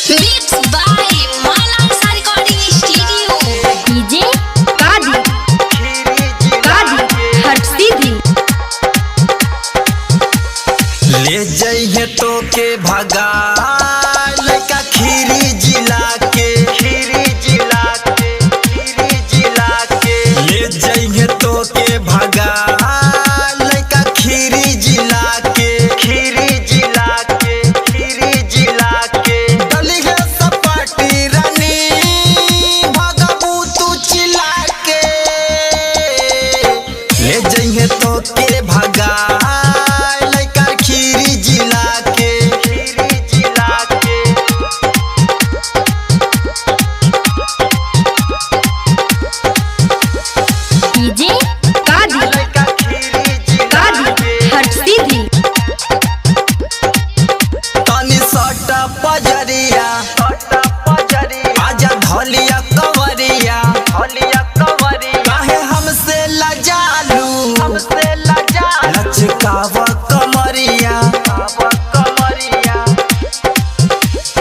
Mixed by Malansa Recording Studio. DJ कादी हट सीधी ले जइहे तो के भगा लइका खीरी जिला के ले जइहे तो के भगा लइका खीरी जिला के डली है सपाटी रानी भगबू तू चिल्ला के ले जइहे तो के भगा लइका खीरी जिला के डीजे कादी हट सीधी तनी सटा पजरिया आजा धलिया कवरिया काहे हमसे लजालू लचकाव कमरिया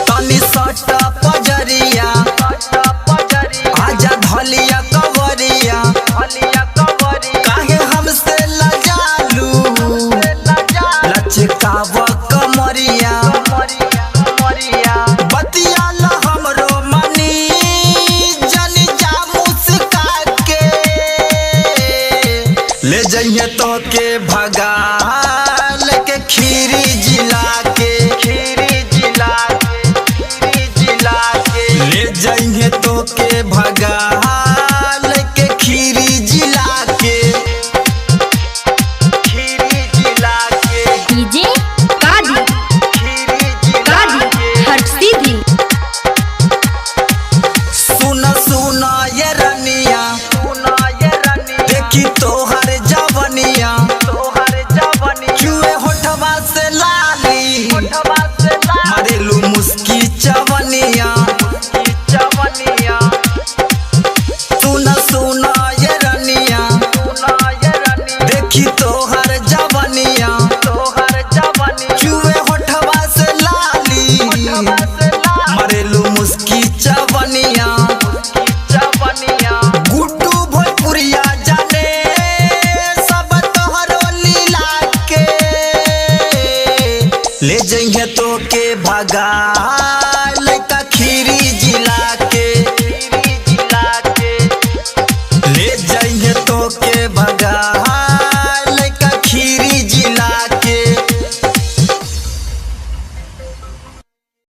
तनी सटा पजरिया आजा धलिया कवरिया काहे हमसे लजालू लचकाव कमरिया बतिया ला हमरो मनी जनी जा मुस्का के ले जइहे तो के भगा लेके खीरी जिला के ले जइहे तो के भगा लेके खीरी जिला के डीजे कादी हट सीधी सुन ये रनिया देखी तोहर जवनिया चुए होठवा से लाली मारेलू मुस्की चवनिया सुन ये रनिया देखी तोहर जवनिया चुए होठवा से लाली मारेलू मुस्की चवनिया गुड्डू भोजपुरिया जाने सब तोहरो लीला के ले जइहे तो के भगा